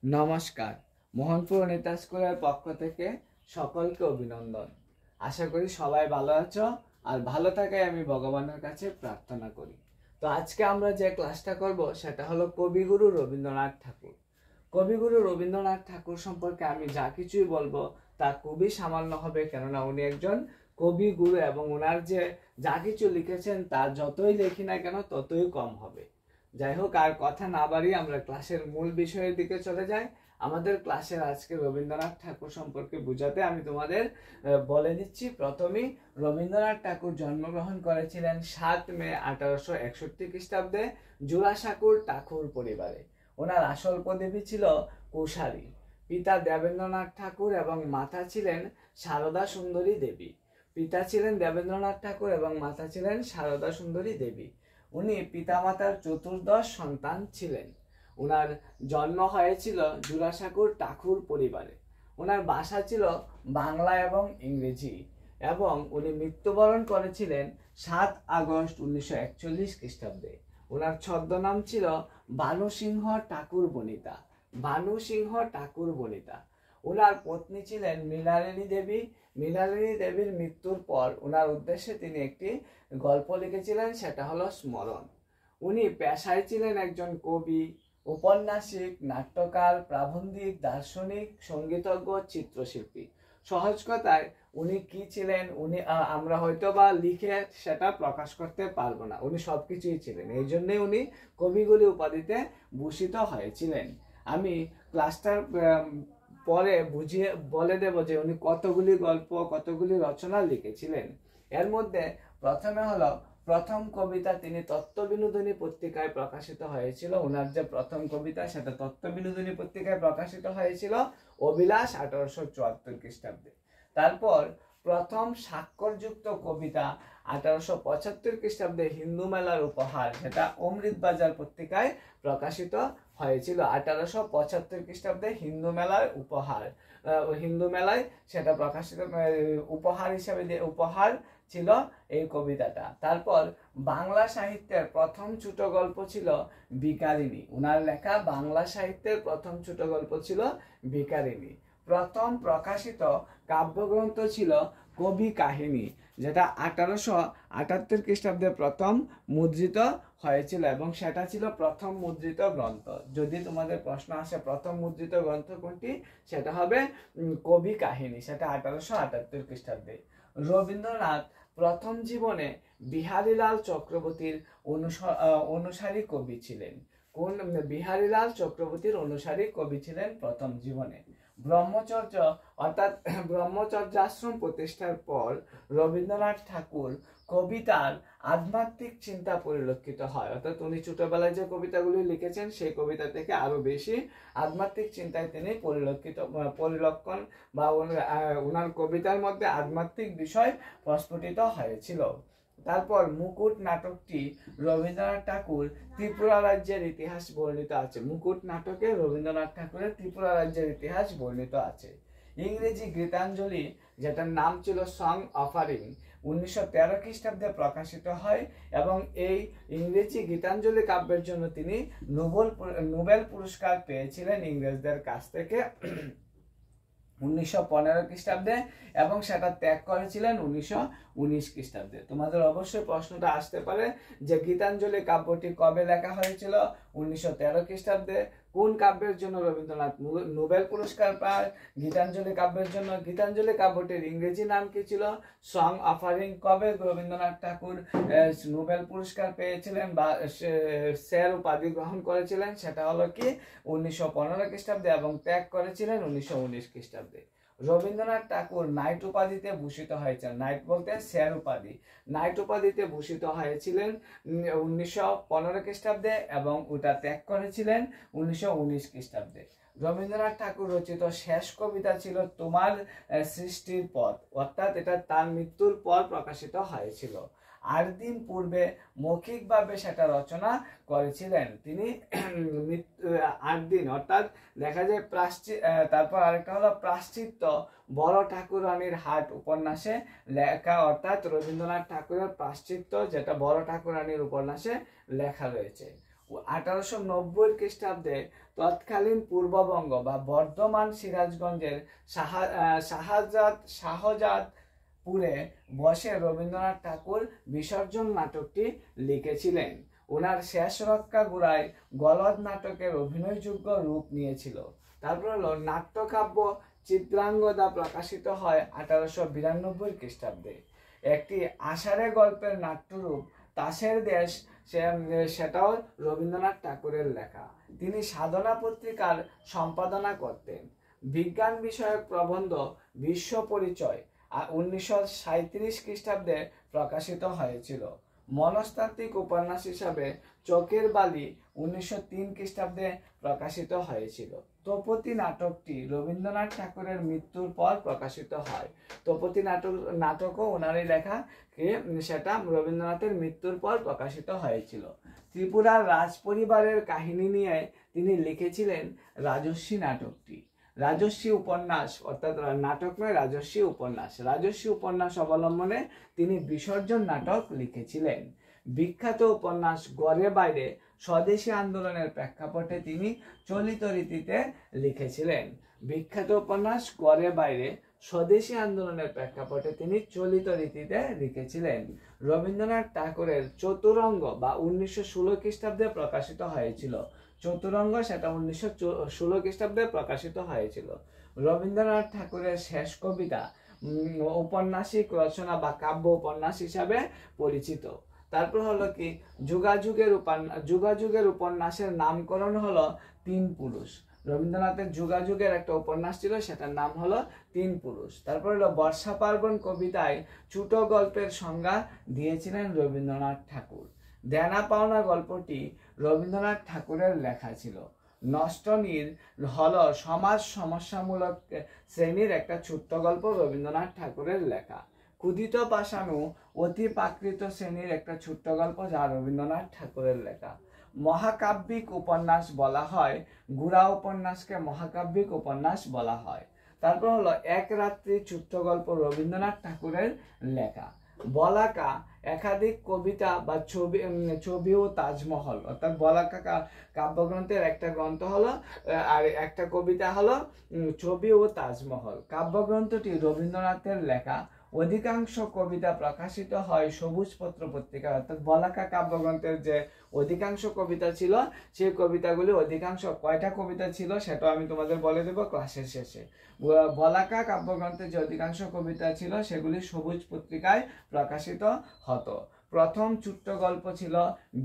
নমস্কার। মোহনপুর অনিতা স্কুলের পক্ষ থেকে সকলকে অভিনন্দন। আশা করি সবাই ভালো আছো, আর ভালো থাকাই আমি ভগবানের কাছে প্রার্থনা করি। তো আজকে আমরা যে ক্লাসটা করব সেটা হলো কবিগুরু রবীন্দ্রনাথ ঠাকুর। কবিগুরু রবীন্দ্রনাথ ঠাকুর সম্পর্কে আমি যা কিছুই বলবো তা খুবই সামান্য হবে, কেননা উনি একজন কবিগুরু এবং ওনার যে যা কিছু লিখেছেন তা যতই লিখি না কেন ততই কম হবে। যাই হোক, আর কথা না বাড়িয়ে আমরা ক্লাসের মূল বিষয়ের দিকে চলে যাই। আমাদের ক্লাসের আজকে রবীন্দ্রনাথ ঠাকুর সম্পর্কে বোঝাতে আমি তোমাদের বলে দিচ্ছি। প্রথমেই রবীন্দ্রনাথ ঠাকুর জন্মগ্রহণ করেছিলেন 7 মে 1861 খ্রিস্টাব্দে জোড়াসাঁকোর ঠাকুর পরিবারে। ওনার আসল পদবী ছিল কুশারী। পিতা দেবেন্দ্রনাথ ঠাকুর এবং মাতা ছিলেন সারদা সুন্দরী দেবী। পিতা ছিলেন দেবেন্দ্রনাথ ঠাকুর এবং মাতা ছিলেন সারদা সুন্দরী দেবী। উনি পিতামাতার চতুর্দশ সন্তান ছিলেন। ওনার জন্ম হয়েছিল জোড়াসাঁকোর ঠাকুর পরিবারে। ওনার ভাষা ছিল বাংলা এবং ইংরেজি, এবং উনি মৃত্যুবরণ করেছিলেন 7 আগস্ট 1941 খ্রিস্টাব্দে। ওনার ছদ্মনাম ছিল ভানু সিংহ ঠাকুর বনিতা। ভানু সিংহ ঠাকুর বনিতা। ওনার পত্নী ছিলেন মৃণালিনী দেবী। মৃণালিনী দেবীর মৃত্যুর পর ওনার উদ্দেশ্যে তিনি একটি গল্প লিখেছিলেন, সেটা হলো স্মরণ। উনি পেশায় ছিলেন একজন কবি, ঔপন্যাসিক, নাট্যকার, প্রাবন্ধিক, দার্শনিক, সঙ্গীতজ্ঞ, চিত্রশিল্পী। সহজ কথায় উনি কি ছিলেন, আমরা হয়তো বা লিখে সেটা প্রকাশ করতে পারবো না, উনি সবকিছুই ছিলেন। এই জন্যই উনি কবিগুলি উপাধিতে ভূষিত হয়েছিলেন। আমি ক্লাসটার পরে বুঝিয়ে বলে দেব যে উনি কতগুলি গল্প, কতগুলি রচনা লিখেছিলেন। এর মধ্যে প্রথমে হলো প্রথম কবিতা, তিনি তত্ত্ববিনোদিনী পত্রিকায় প্রকাশিত হয়েছিল। ওনার যে প্রথম কবিতা সেটা তত্ত্ববিনোদিনী পত্রিকায় প্রকাশিত হয়েছিল অভিলাষ 1874 খ্রিস্টাব্দে। তারপর প্রথম স্বাক্ষরযুক্ত কবিতা 1875 খ্রিস্টাব্দে হিন্দু মেলার উপহার, যেটা অমৃতবাজার পত্রিকায় প্রকাশিত হয়েছিল 1875 খ্রিস্টাব্দে হিন্দু মেলার উপহার। হিন্দু মেলায় সেটা প্রকাশিত উপহার হিসাবে উপহার ছিল এই কবিতাটা। তারপর বাংলা সাহিত্যের প্রথম ছোট গল্প ছিল ভিখারিণী। উনার লেখা বাংলা সাহিত্যের প্রথম ছোট গল্প ছিল ভিখারিণী। প্রথম প্রকাশিত কাব্যগ্রন্থ ছিল কবি কাহিনী, যেটা 1878 খ্রিস্টাব্দে প্রথম মুদ্রিত হয়েছিল, এবং সেটা ছিল প্রথম মুদ্রিত গ্রন্থ। যদি তোমাদের প্রশ্ন আসে প্রথম মুদ্রিত গ্রন্থ কোনটি, সেটা হবে কবি কাহিনী, সেটা 1878 খ্রিস্টাব্দে। রবীন্দ্রনাথ প্রথম জীবনে বিহারীলাল চক্রবর্তীর অনুসারী কবি ছিলেন। কোন বিহারীলাল চক্রবর্তীর অনুসারী কবি ছিলেন প্রথম জীবনে? ব্রহ্মচর্য অর্থাৎ ব্রহ্মচর্যাশ্রম প্রতিষ্ঠার পর রবীন্দ্রনাথ ঠাকুর কবিতার আধ্যাত্মিক চিন্তা পরিলক্ষিত হয়। অর্থাৎ উনি ছোটবেলায় যে কবিতাগুলি লিখেছেন সেই কবিতা থেকে আরো বেশি আধ্যাত্মিক চিন্তায় তিনি পরিলক্ষণ বা ওনার কবিতার মধ্যে আধ্যাত্মিক বিষয় প্রস্ফুটিত হয়েছিল। তারপর মুকুট নাটকটি রবীন্দ্রনাথ ঠাকুর ত্রিপুরা রাজ্যের ইতিহাস বর্ণিত আছে। মুকুট নাটকে রবীন্দ্রনাথ ঠাকুরের ত্রিপুরা রাজ্যের ইতিহাস বর্ণিত আছে। ইংরেজি গীতাঞ্জলি, যেটার নাম ছিল সং অফারিং, 1913 খ্রিস্টাব্দে প্রকাশিত হয়, এবং এই ইংরেজি গীতাঞ্জলি কাব্যের জন্য তিনি নোবেল পুরস্কার পেয়েছিলেন ইংরেজদের কাছ থেকে 1915 খ্রিস্টাব্দে, এবং সেটা ত্যাগ করেছিলেন 1919 খ্রিস্টাব্দে। তোমাদের অবশ্যই প্রশ্নটা আসতে পারে যে গীতাঞ্জলি কাব্যটি কবে লেখা হয়েছিল? 1913 খ্রিস্টাব্দে। কোন কাব্যের জন্য রবীন্দ্রনাথ নোবেল পুরস্কার পায়? গীতাঞ্জলি কাব্যের জন্য। গীতাঞ্জলি কাব্যটির ইংরেজি নাম কি ছিল? Song offering. কবে রবীন্দ্রনাথ ঠাকুর নোবেল পুরস্কার পেয়েছিলেন বা স্যার উপাধি গ্রহণ করেছিলেন? সেটা হলো কি 1915 খ্রিস্টাব্দে, এবং ত্যাগ করেছিলেন 1919 খ্রিস্টাব্দে। রবীন্দ্রনাথ ঠাকুর নাইট উপাধিতে ভূষিত হয়েছেন। নাইট বলতে স্যার উপাধি। নাইট উপাধিতে ভূষিত হয়েছিলেন 1915 খ্রিস্টাব্দে, এবং ওটা ত্যাগ করেছিলেন 1919 খ্রিস্টাব্দে। রবীন্দ্রনাথ ঠাকুর রচিত শেষ কবিতা ছিল তোমার সৃষ্টির পথ, অর্থাৎ এটা তার মৃত্যুর পর প্রকাশিত হয়েছিল। 8 দিন পূর্বে মৌখিকভাবে সেটা রচনা করেছিলেন তিনি। 8 দিন অর্থাৎ দেখা যায় তারপর আরেকটা হলো প্রায়শ্চিত্ত, বড় ঠাকুরানীর হাট উপন্যাসে লেখা, অর্থাৎ রবীন্দ্রনাথ ঠাকুরের প্রায়শ্চিত্ত, যেটা বড় ঠাকুরানীর উপন্যাসে লেখা রয়েছে। 1890 খ্রিস্টাব্দে তৎকালীন পূর্ববঙ্গ বা বর্ধমান সিরাজগঞ্জের শাহজাদপুরে বসে রবীন্দ্রনাথ ঠাকুর বিসর্জন নাটকটি লিখেছিলেন। ওনার শেষ রক্ষা গুড়ায় গলদ নাটকের অভিনয়যোগ্য রূপ নিয়েছিল। তারপর হলো নাট্যকাব্য চিত্রাঙ্গদা প্রকাশিত হয় 1892 খ্রিস্টাব্দে। একটি আষাঢ়ে গল্পের নাট্যরূপ তাসের দেশ, সেটাও রবীন্দ্রনাথ ঠাকুরের লেখা। তিনি সাধনা পত্রিকার সম্পাদনা করতেন। বিজ্ঞান বিষয়ক প্রবন্ধ বিশ্ব পরিচয় 1937 খ্রিস্টাব্দে প্রকাশিত হয়েছিল। মনস্তাত্ত্বিক উপন্যাস হিসাবে চোখের বালি 1903 খ্রিস্টাব্দে প্রকাশিত হয়েছিল। তপতী নাটকটি রবীন্দ্রনাথ ঠাকুরের মৃত্যুর পর প্রকাশিত হয়। তপতী নাটকও ওনারই লেখা, সেটা রবীন্দ্রনাথের মৃত্যুর পর প্রকাশিত হয়েছিল। ত্রিপুরার রাজ পরিবারের কাহিনী নিয়ে তিনি লিখেছিলেন রাজস্বী নাটকটি। রাজস্বী উপন্যাস, অর্থাৎ নাটক নয়, রাজস্বী উপন্যাস। রাজস্বী উপন্যাস অবলম্বনে তিনি বিসর্জন নাটক লিখেছিলেন। বিখ্যাত উপন্যাস গড়ে বাইরে স্বদেশী আন্দোলনের প্রেক্ষাপটে তিনি চলিত রীতিতে লিখেছিলেন। বিখ্যাত উপন্যাস গড়ে বাইরে স্বদেশী আন্দোলনের প্রেক্ষাপটে তিনি চলিত রীতিতে লিখেছিলেন। রবীন্দ্রনাথ ঠাকুরের চতুরঙ্গ বা 1916 খ্রিস্টাব্দে প্রকাশিত হয়েছিল। চতুরঙ্গ, সেটা 1916 খ্রিস্টাব্দে প্রকাশিত হয়েছিল। রবীন্দ্রনাথ ঠাকুরের শেষ কবিতা ঔপন্যাসিক রচনা বা কাব্য উপন্যাস হিসাবে পরিচিত। তারপর হলো কি যুগাযুগের উপন্যাসের নামকরণ হলো তিন পুরুষ। রবীন্দ্রনাথের যুগাযুগের একটা উপন্যাস ছিল, সেটার নাম হলো তিন পুরুষ। তারপর হলো বর্ষা পার্বণ কবিতায় ছোট গল্পের সংজ্ঞা দিয়েছিলেন রবীন্দ্রনাথ ঠাকুর। দেনা পাওনা গল্পটি রবীন্দ্রনাথ ঠাকুরের লেখা ছিল। নষ্টনীর হলো সমাজ সমস্যামূলক শ্রেণীর একটা ছোট্ট গল্প, রবীন্দ্রনাথ ঠাকুরের লেখা। ক্ষুদিত পাষাণু অতি প্রাকৃত শ্রেণীর একটা ছোট্ট গল্প, যা রবীন্দ্রনাথ ঠাকুরের লেখা। মহাকাব্যিক উপন্যাস বলা হয়, গুড়া উপন্যাসকে মহাকাব্যিক উপন্যাস বলা হয়। তারপর হলো এক রাত্রি ছোট্ট গল্প, রবীন্দ্রনাথ ঠাকুরের লেখা। বলাকা একাধিক কবিতা বা ছবি ও তাজমহল, অর্থাৎ বলাকা কাব্যগ্রন্থের একটা গ্রন্থ হলো, আর একটা কবিতা হলো ছবি ও তাজমহল। কাব্যগ্রন্থটি রবীন্দ্রনাথের লেখা। অধিকাংশ কবিতা প্রকাশিত হয় সবুজ পত্র পত্রিকা, অর্থাৎ বলাকা কাব্যগ্রন্থের যে অধিকাংশ কবিতা ছিল, সেই কবিতাগুলি অধিকাংশ কয়টা কবিতা ছিল সেটাও আমি তোমাদের বলে দেবো ক্লাসের শেষে। বলাকা কাব্যগ্রন্থের যে অধিকাংশ কবিতা ছিল সেগুলি সবুজ পত্রিকায় প্রকাশিত হতো। প্রথম ছোট্ট গল্প ছিল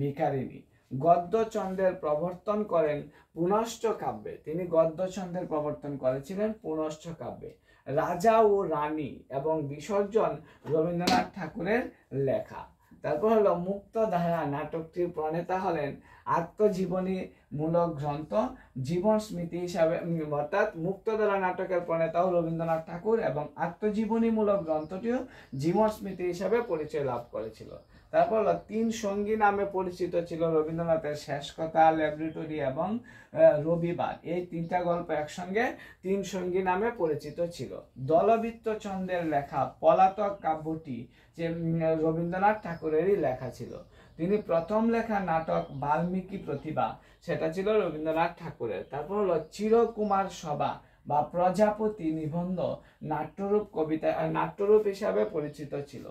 ভিখারিণী। গদ্যচন্দ্রের প্রবর্তন করেন পুনশ্চ কাব্যে। তিনি গদ্যচন্দ্রের প্রবর্তন করেছিলেন পুনশ্চ কাব্যে। রাজা ও রানী এবং বিসর্জন রবীন্দ্রনাথ ঠাকুরের লেখা। তারপর হলো মুক্তধারা নাটকটির প্রণেতা হলেন আত্মজীবনী মূলক গ্রন্থ জীবন স্মৃতি হিসাবে, অর্থাৎ মুক্তধারা নাটকের প্রণেতাও রবীন্দ্রনাথ ঠাকুর এবং আত্মজীবনীমূলক গ্রন্থটিও জীবন স্মৃতি হিসাবে পরিচয় লাভ করেছিল। তারপর হলো তিন সঙ্গী নামে পরিচিত ছিল রবীন্দ্রনাথের শেষ কথা, ল্যাবরেটরি এবং রবিবার। এই তিনটা গল্প একসঙ্গে তিন সঙ্গী নামে পরিচিত ছিল। দলবৃত্ত চন্দ্রের লেখা পলাতক কাব্যটি যে রবীন্দ্রনাথ ঠাকুরেরই লেখা ছিল। তিনি প্রথম লেখা নাটক বাল্মীকি প্রতিভা, সেটা ছিল রবীন্দ্রনাথ ঠাকুরের। তারপর হলো চিরকুমার সভা বা প্রজাপতি নিবন্ধ নাট্যরূপ কবিতা, নাট্যরূপ হিসাবে পরিচিত ছিল।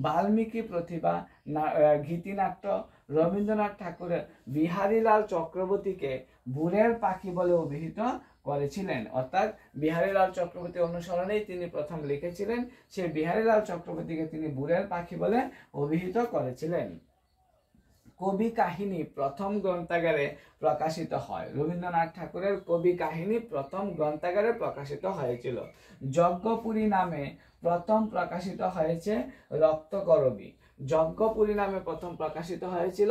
বাল্মীকি প্রতিভা গীতিনাট্য রবীন্দ্রনাথ ঠাকুরের বিহারীলাল চক্রবর্তীকে ভোরের পাখি বলে অভিহিত করেছিলেন, অর্থাৎ বিহারীলাল চক্রবর্তী অনুসরণেই তিনি প্রথম লিখেছিলেন। সেই বিহারীলাল চক্রবর্তীকে তিনি ভোরের পাখি বলে অভিহিত করেছিলেন। কবি কাহিনী প্রথম গ্রন্থাগারে প্রকাশিত হয়। রবীন্দ্রনাথ ঠাকুরের কবি কাহিনী প্রথম গ্রন্থাগারে প্রকাশিত হয়েছিল। যজ্ঞপুরী নামে প্রথম প্রকাশিত হয়েছে রক্তকরবী। যজ্ঞপুরী নামে প্রথম প্রকাশিত হয়েছিল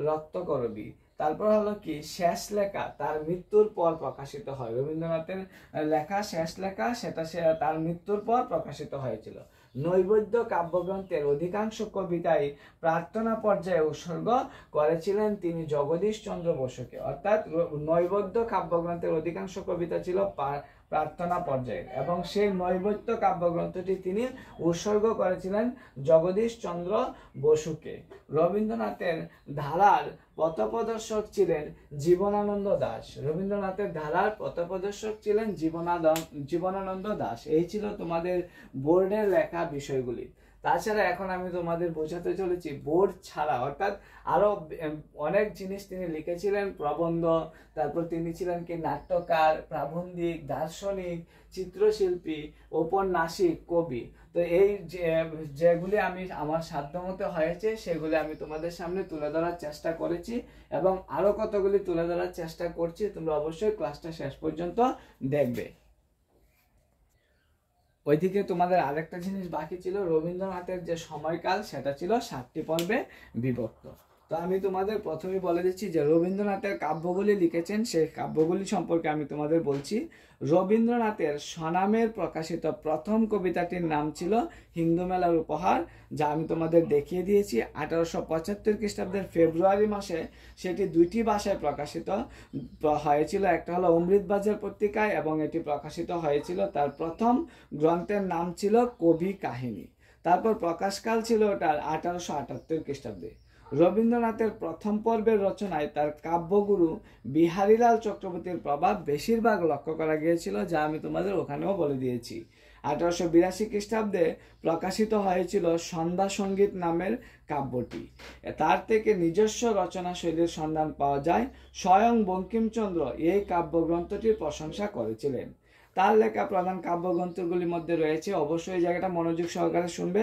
রক্তকরবী। তারপর হলো কি শেষ লেখা তার মৃত্যুর পর প্রকাশিত হয়। রবীন্দ্রনাথের লেখা শেষ লেখা, সেটা তার মৃত্যুর পর প্রকাশিত হয়েছিল। নৈবেদ্য কাব্যগ্রন্থের অধিকাংশ কবিতাই প্রার্থনা পর্যায়ে উৎসর্গ করেছিলেন তিনি জগদীশ চন্দ্র বসুকে। অর্থাৎ নৈবেদ্য কাব্যগ্রন্থের অধিকাংশ কবিতা ছিল প্রার্থনা পর্যায়ের, এবং সেই নৈবেদ্য কাব্যগ্রন্থটি তিনি উৎসর্গ করেছিলেন জগদীশ চন্দ্র বসুকে। রবীন্দ্রনাথের ধারার পথপ্রদর্শক ছিলেন জীবনানন্দ দাশ। রবীন্দ্রনাথের ধারার পথপ্রদর্শক ছিলেন জীবনানন্দ দাশ। এই ছিল তোমাদের বোর্ডের লেখা বিষয়গুলি। তাছাড়া এখন আমি তোমাদের বোঝাতে চলেছি বোর্ড ছাড়া, অর্থাৎ আরো অনেক জিনিস তিনি লিখেছিলেন, প্রবন্ধ, তারপর তিনি ছিলেন কি নাট্যকার, প্রাবন্ধিক, দার্শনিক, চিত্রশিল্পী, ঔপন্যাসিক, কবি। তো এই যেগুলি আমি আমার সাধ্যমতো হয়েছে সেগুলি আমি তোমাদের সামনে তুলে ধরার চেষ্টা করেছি, এবং আরো কতগুলি তুলে ধরার চেষ্টা করছি। তোমরা অবশ্যই ক্লাসটা শেষ পর্যন্ত দেখবে। ওইদিকে তোমাদের আরেকটা জিনিস বাকি ছিল, রবীন্দ্রনাথের যে সময়কাল সেটা ছিল 7টি পর্বে বিভক্ত। তো আমি তোমাদের প্রথমেই বলে দিচ্ছি যে রবীন্দ্রনাথের কাব্যগুলি লিখেছেন, সেই কাব্যগুলি সম্পর্কে আমি তোমাদের বলছি। রবীন্দ্রনাথের স্বনামের প্রকাশিত প্রথম কবিতাটির নাম ছিল হিন্দু মেলার উপহার, যা আমি তোমাদের দেখিয়ে দিয়েছি। 1875 খ্রিস্টাব্দের ফেব্রুয়ারি মাসে সেটি 2টি ভাষায় প্রকাশিত হয়েছিল। একটা হলো অমৃতবাজার পত্রিকায়, এবং এটি প্রকাশিত হয়েছিল, তার প্রথম গ্রন্থের নাম ছিল কবি কাহিনী। তারপর প্রকাশকাল ছিল ওটার 1878 খ্রিস্টাব্দে। রবীন্দ্রনাথের প্রথম পর্বের রচনায় তার কাব্যগুরু বিহারীলাল চক্রবর্তীর প্রভাব বেশিরভাগ লক্ষ্য করা গিয়েছিল, যা আমি তোমাদের ওখানেও বলে দিয়েছি। 1882 খ্রিস্টাব্দে প্রকাশিত হয়েছিল সন্ধ্যা সঙ্গীত নামের কাব্যটি। তার থেকে নিজস্ব রচনা শৈলীর সন্ধান পাওয়া যায়। স্বয়ং বঙ্কিমচন্দ্র এই কাব্যগ্রন্থটির প্রশংসা করেছিলেন। তার লেখা প্রধান কাব্যগ্রন্থগুলির মধ্যে রয়েছে, অবশ্যই জায়গাটা মনোযোগ সহকারে শুনবে,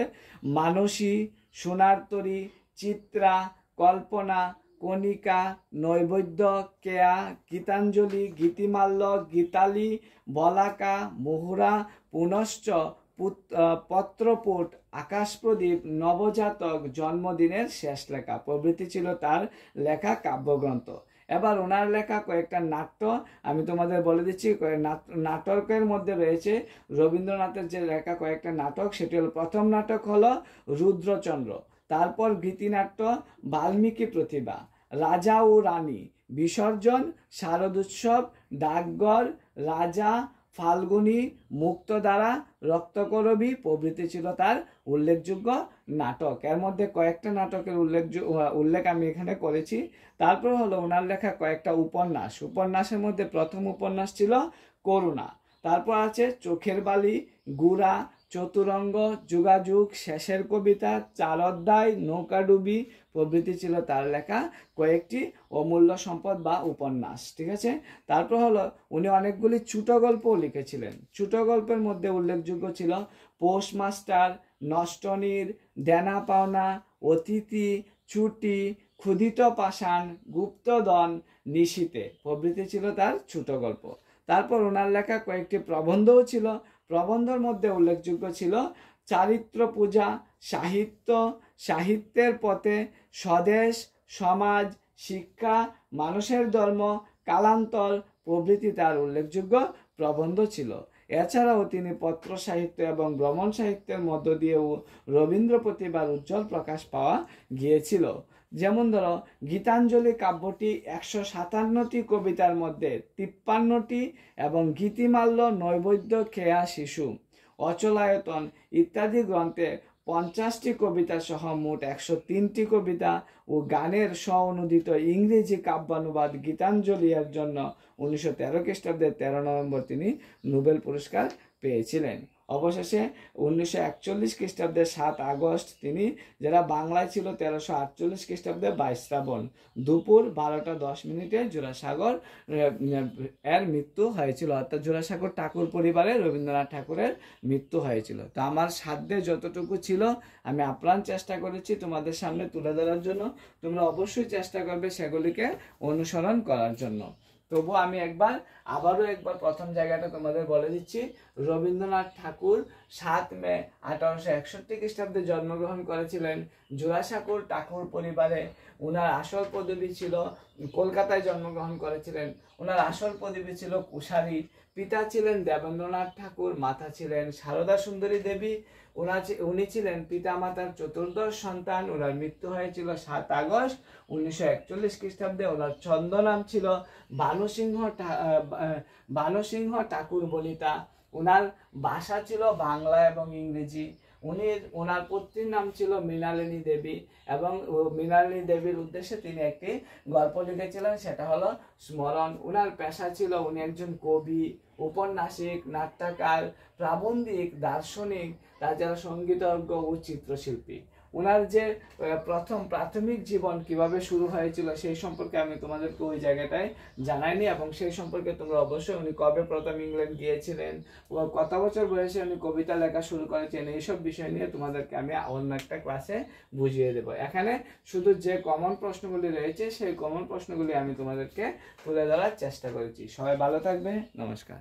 মানসী, সোনার তরী, চিত্রা, কল্পনা, কণিকা, নৈবেদ্য, কেয়া, গীতাঞ্জলি, গীতিমাল্য, গীতালি, বলাকা, মুহুরা, পুনশ্চ, পত্রপুট, আকাশপ্রদীপ, নবজাতক, জন্মদিনের শেষ লেখা প্রভৃতি ছিল তার লেখা কাব্যগ্রন্থ। এবার ওনার লেখা কয়েকটা নাট্য আমি তোমাদের বলে দিচ্ছি। নাটকের মধ্যে রয়েছে রবীন্দ্রনাথের যে লেখা কয়েকটা নাটক, সেটি হলো, প্রথম নাটক হলো রুদ্রচন্দ্র, তারপর গীতিনাট্য বাল্মীকি প্রতিভা, রাজা ও রানী, বিসর্জন, শারদোৎসব, ডাকঘর, রাজা, ফাল্গুনী, মুক্তধারা, রক্তকরবী প্রভৃতি ছিল তার উল্লেখযোগ্য নাটক। এর মধ্যে কয়েকটা নাটকের উল্লেখ আমি এখানে করেছি। তারপর হলো ওনার লেখা কয়েকটা উপন্যাস। উপন্যাসের মধ্যে প্রথম উপন্যাস ছিল করুণা, তারপর আছে চোখের বালি, গুড়া, চতুরঙ্গ, যোগাযোগ, শেষের কবিতা, 4 অধ্যায়, নৌকাডুবি প্রভৃতি ছিল তার লেখা কয়েকটি অমূল্য সম্পদ বা উপন্যাস। ঠিক আছে। তারপর হলো উনি অনেকগুলি ছোট গল্পও লিখেছিলেন। ছোট গল্পের মধ্যে উল্লেখযোগ্য ছিল পোস্টমাস্টার, নষ্টনীর, দেনা পাওনা, অতিথি, ছুটি, ক্ষুধিত পাষাণ, গুপ্তধন, নিশীতে প্রভৃতি ছিল তার ছোট গল্প। তারপর ওনার লেখা কয়েকটি প্রবন্ধও ছিল। প্রবন্ধের মধ্যে উল্লেখযোগ্য ছিল চারিত্র পূজা, সাহিত্য, সাহিত্যের পথে, স্বদেশ, সমাজ, শিক্ষা, মানুষের ধর্ম, কালান্তর প্রভৃতি তার উল্লেখযোগ্য প্রবন্ধ ছিল। এছাড়াও তিনি পত্র সাহিত্য এবং ভ্রমণ সাহিত্যের মধ্য দিয়েও রবীন্দ্র প্রতিভার উজ্জ্বল প্রকাশ পাওয়া গিয়েছিল। যেমন ধরো, গীতাঞ্জলি কাব্যটি 157টি কবিতার মধ্যে 53টি, এবং গীতিমাল্য, নৈবেদ্য, খেয়া, শিশু, অচলায়তন ইত্যাদি গ্রন্থে 50টি কবিতা সহ মোট 103টি কবিতা ও গানের স্ব-অনুদিত ইংরেজি কাব্যানুবাদ গীতাঞ্জলি এর জন্য 1913 খ্রিস্টাব্দের 13 নভেম্বর তিনি নোবেল পুরস্কার পেয়েছিলেন। অবশেষে 1941 খ্রিস্টাব্দের 7 আগস্ট তিনি, যারা বাংলায় ছিল 1348 খ্রিস্টাব্দে 22 শ্রাবণ দুপুর 12:10 জোড়াসাগর এর মৃত্যু হয়েছিল। অর্থাৎ জোড়াসাগর ঠাকুর পরিবারে রবীন্দ্রনাথ ঠাকুরের মৃত্যু হয়েছিল। তো আমার সাধ্যে যতটুকু ছিল আমি আপ্রাণ চেষ্টা করেছি তোমাদের সামনে তুলে ধরার জন্য। তোমরা অবশ্যই চেষ্টা করবে সেগুলিকে অনুসরণ করার জন্য। তবু আমি আবারও একবার প্রথম জায়গাটা তোমাদের বলে দিচ্ছি। রবীন্দ্রনাথ ঠাকুর 7 মে 1861 খ্রিস্টাব্দে জন্মগ্রহণ করেছিলেন জোড়াসাঁকোর ঠাকুর পরিবারে। ওনার আসল পদবি ছিল, কলকাতায় জন্মগ্রহণ করেছিলেন। ওনার আসল পদবি ছিল কুশারী। পিতা ছিলেন দেবেন্দ্রনাথ ঠাকুর, মাতা ছিলেন সারদা সুন্দরী দেবী। উনি ছিলেন পিতা মাতার চতুর্দশ সন্তান। ওনার মৃত্যু হয়েছিল 7 আগস্ট 1941 খ্রিস্টাব্দে। ওনার ছদ্মনাম ছিল বানুসিংহ ঠাকুর বলিতা। ওনার ভাষা ছিল বাংলা এবং ইংরেজি। ওনার পত্নীর নাম ছিল মৃণালিনী দেবী, এবং মৃণালিনী দেবীর উদ্দেশ্যে তিনি একটি গল্প লিখেছিলেন, সেটা হলো স্মরণ। ওনার পেশা ছিল, উনি একজন কবি, উপন্যাসিক, নাট্যকার, প্রাবন্ধিক, দার্শনিক, তাছাড়া সঙ্গীতজ্ঞ ও চিত্রশিল্পী। ওনার যে প্রথম প্রাথমিক জীবন কিভাবে শুরু হয়েছিল সেই সম্পর্কে আমি তোমাদেরকে ওই জায়গাটায় জানাইনি, এবং সেই সম্পর্কে তোমরা অবশ্যই, উনি কবে প্রথম ইংল্যান্ড গিয়েছিলেন, কত বছর বয়সে উনি কবিতা লেখা শুরু করেছেন, এইসব বিষয় নিয়ে তোমাদেরকে আমি অন্য একটা ক্লাসে বুঝিয়ে দেবো। এখানে শুধু যে কমন প্রশ্নগুলি রয়েছে সেই কমন প্রশ্নগুলি আমি তোমাদেরকে তুলে ধরার চেষ্টা করেছি। সবাই ভালো থাকবে, নমস্কার।